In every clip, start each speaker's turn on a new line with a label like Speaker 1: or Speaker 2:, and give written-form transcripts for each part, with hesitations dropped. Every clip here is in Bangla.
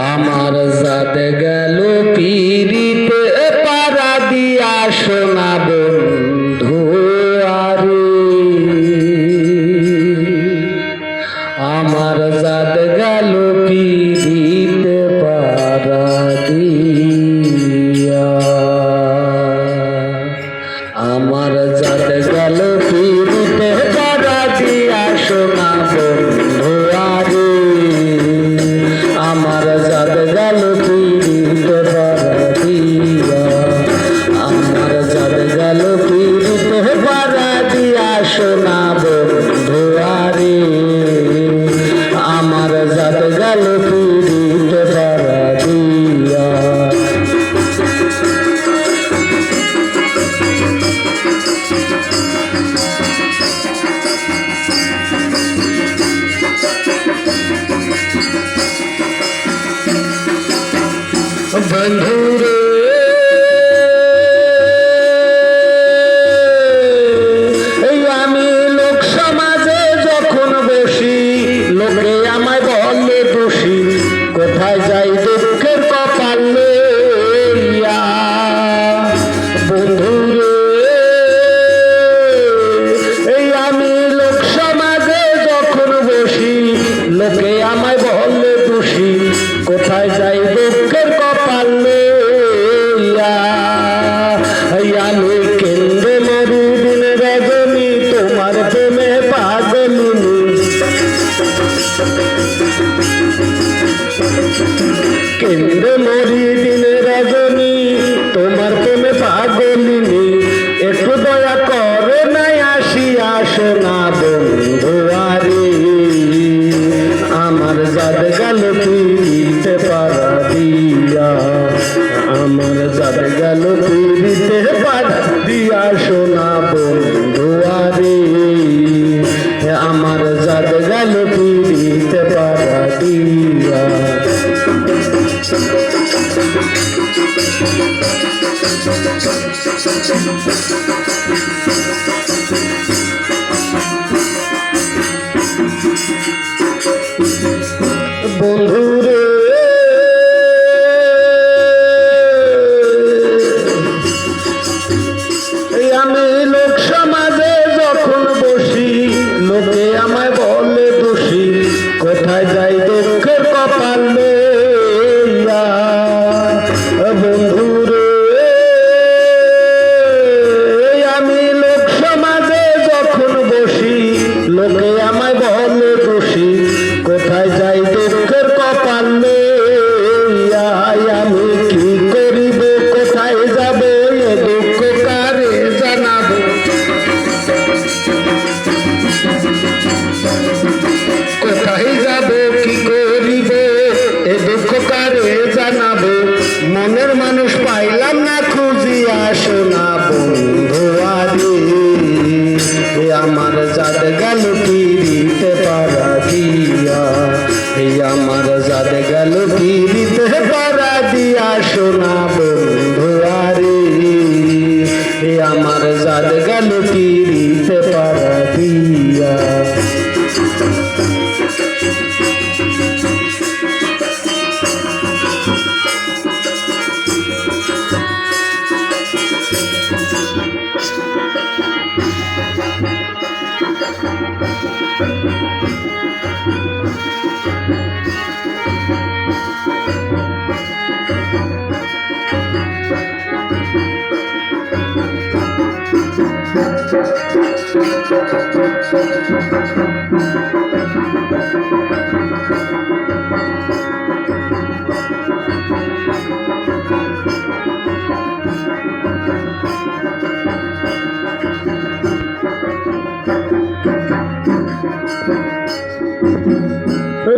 Speaker 1: আমার জাত গেল পিরিতে পারা দিয়া সোনা বন্ধু আরে আমার জাত গেল পিরিতে পারা দিয়া আমার জাত গেল পিরিতে পারা দিয়া সোনা বন্ধু আরে আমার জাত গেল পিরিতে পারা দিয়া আমার জাত গেল পিরিতে পারা দিয়া সোনা বন্ধু আরে আমার জাত গেল পিরিতে পারা দিয়া বন্ধুরে এই আমি লোক সমাজে যখন বসি লোকে আমায় বলে দোষী কোথায় যাই দুঃখের কপাল লইয়া বন্ধুরে এই আমি লোক সমাজে যখন বসি লোকে আমায় বলে দোষী কোথায় যাই দুঃখের কপাল লইয়া আমি কেন্দ্রে মরি দিন রজনী তোমার প্রেমে পাগলিনী কেন্দ্রে মরি দিন রজনী তোমার প্রেমে পাগলিনী একটু দয়া করে নাই আসিয়া সোনা বন্ধু আরে আমার জাত গেল পিরিতে পারা দিয়া আমার জাত গেল পিরিতে পারা দিয়া সোনা বন্ধু আরে আমার জাত গেল পিরিতে পারা দিয়া বন্ধুরে আমি লোক সমাজে যখন বসি লোকে আমায় বলে দোষী কোথায় যাই দুঃখের কপাল লইয়া বন্ধুরে আমি লোক সমাজে যখন বসি লোকে আমায় বলে দোষী কোথায় যাই দুঃখের কপাল লইয়া আমি কি করিব কোথায় যাব এ দুঃখ কারে জানাবো কোথায় যাব কি করিব এ দুঃখ কারে জানাবো মনের মানুষ পাইলাম না খুঁজিয়া সোনা বন্ধু আরে আমার জাত গেল পিরিতে পারা দিয়া আমার জাত গেল পিরিতে পারা দিয়া সোনা বন্ধু আরে আমার জাত গেল পিরিতে পারা দিয়া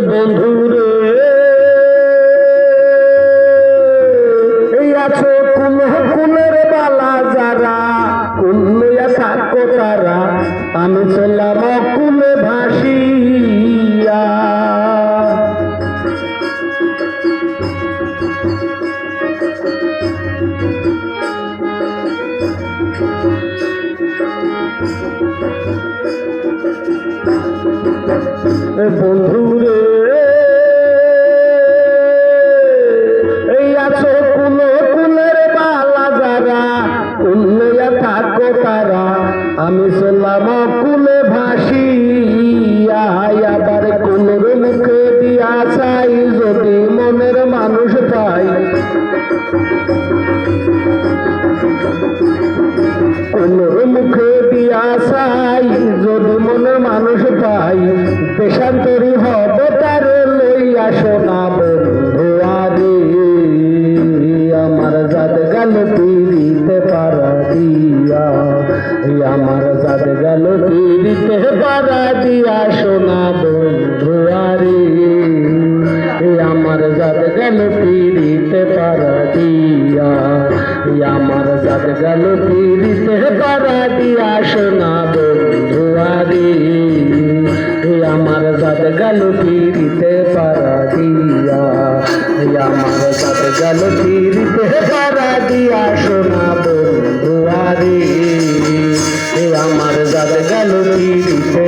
Speaker 1: বন্ধুরে এই আছো কুলের বালা যারা কুল লইয়া থাকো তারা আমি চললাম কুলে ভাসিয়া বন্ধুরে কোনোর মুখে দিয়া চাই যদি মনে মানুষ পাই দেশান্তরী হব তারে লইয়া সোনা বন্ধু আরে আমার জাত গেল পিড়িতে পারা দিয়া আমার জাত গেল পিড়িতে পারা দিয়া সোনা বন্ধু আরে আমার জাত গেল পিড়িতে পারা দিয়া আমার জাত গেল পিড়িতে পারা দিয়া সোনা বন্ধু আরে আমার জাত গেল পিড়িতে পারা দিয়া আমার জাত গেল পিড়িতে পারা দিয়া সোনা বন্ধু আরে আমার জাত গেল পিড়িতে